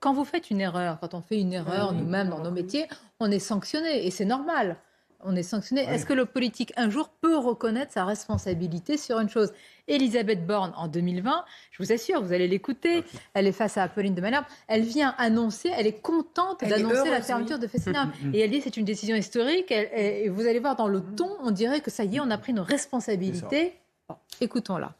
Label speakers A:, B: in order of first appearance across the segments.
A: Quand vous faites une erreur, quand on fait une erreur nous-mêmes dans nos métiers, on est sanctionné et c'est normal. On est sanctionné. Oui. Est-ce que le politique, un jour, peut reconnaître sa responsabilité sur une chose ? Elisabeth Borne, en 2020, je vous assure, vous allez l'écouter, elle est face à Apolline de Malherbe, elle vient annoncer, elle est contente d'annoncer la fermeture de Fessenheim. Et elle dit c'est une décision historique, et vous allez voir dans le ton, on dirait que ça y est, on a pris nos responsabilités. Écoutons-la.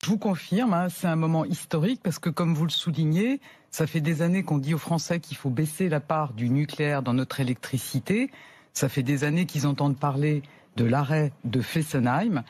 B: Je vous confirme, c'est un moment historique parce que, comme vous le soulignez, ça fait des années qu'on dit aux Français qu'il faut baisser la part du nucléaire dans notre électricité. Ça fait des années qu'ils entendent parler de l'arrêt de Fessenheim.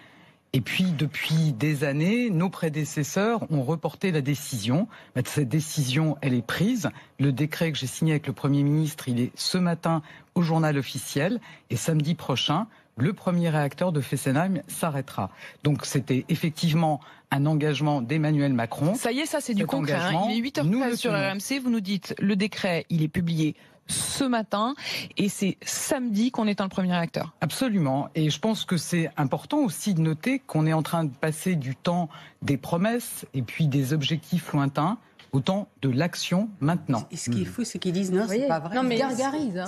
B: Et puis, depuis des années, nos prédécesseurs ont reporté la décision. Cette décision, elle est prise. Le décret que j'ai signé avec le Premier ministre, il est ce matin au journal officiel. Et samedi prochain, le premier réacteur de Fessenheim s'arrêtera. Donc, c'était effectivement un engagement d'Emmanuel Macron.
C: Ça y est, ça c'est du concret. Il est 8h13 sur RMC. Vous nous dites, le décret, il est publié ce matin et c'est samedi qu'on éteint le premier réacteur.
B: Absolument. Et je pense que c'est important aussi de noter qu'on est en train de passer du temps des promesses et puis des objectifs lointains au temps de l'action maintenant.
D: Et ce qui est fou, c'est qu'ils disent non, c'est pas vrai.
A: Non, mais gargarise.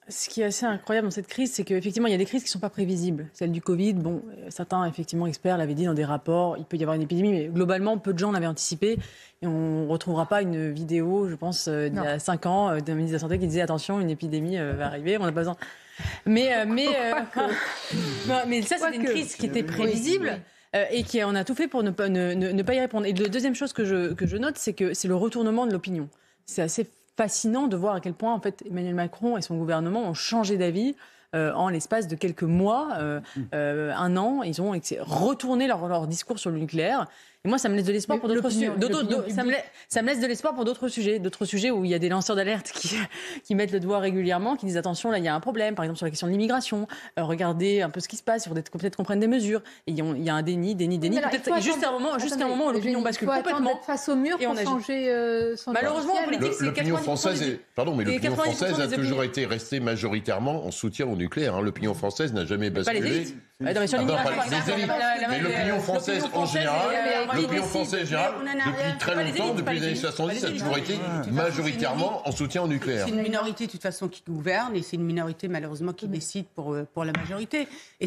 E: Ce qui est assez incroyable dans cette crise, c'est qu'effectivement, il y a des crises qui ne sont pas prévisibles. Celle du Covid, certains effectivement experts l'avaient dit dans des rapports, il peut y avoir une épidémie, mais globalement, peu de gens l'avaient anticipé. Et on ne retrouvera pas une vidéo, je pense, d'il y a 5 ans, d'un ministre de la Santé qui disait « Attention, une épidémie va arriver, on n'a pas besoin... » Mais ça, c'était une crise qui était prévisible. Et on a tout fait pour ne pas y répondre. Et la deuxième chose que je note, c'est que c'est le retournement de l'opinion. C'est assez fascinant de voir à quel point en fait, Emmanuel Macron et son gouvernement ont changé d'avis en l'espace de quelques mois, un an. Ils ont retourné leur discours sur le nucléaire. Et moi, ça me laisse de l'espoir pour d'autres sujets. Ça me laisse de l'espoir pour d'autres sujets où il y a des lanceurs d'alerte qui mettent le doigt régulièrement, qui disent attention, là, il y a un problème. Par exemple, sur la question de l'immigration, regardez un peu ce qui se passe, il faudrait peut-être qu'on prenne des mesures. Et il y a un déni. Peut-être jusqu'à un moment où l'opinion bascule complètement.
A: Face au mur pour changer son
D: malheureusement, en politique, c'est
F: l'opinion française a toujours été restée majoritairement en soutien au nucléaire. L'opinion française n'a jamais basculé.
D: Mais
F: l'opinion française en général, depuis très longtemps, depuis les années 70, a toujours été majoritairement en soutien au nucléaire.
D: C'est une minorité de toute façon qui gouverne et c'est une minorité malheureusement qui décide pour la majorité. Et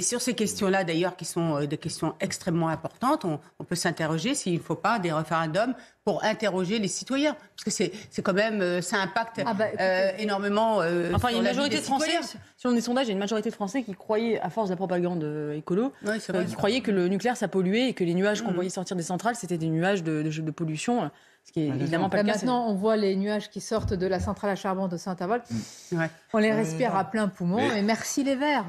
D: sur ces questions-là d'ailleurs qui sont des questions extrêmement importantes, on peut s'interroger s'il ne faut pas des référendums pour interroger les citoyens. Parce que c'est quand même, ça impacte énormément
E: enfin, il y a une majorité de Français, selon des sondages, il y a une majorité de Français qui croyaient, à force de la propagande écolo, qui croyaient que le nucléaire ça polluait et que les nuages qu'on voyait sortir des centrales, c'était des nuages de pollution, ce qui est évidemment pas le cas.
A: Maintenant, on voit les nuages qui sortent de la centrale à charbon de Saint-Avold. On les respire à plein poumon et merci les Verts.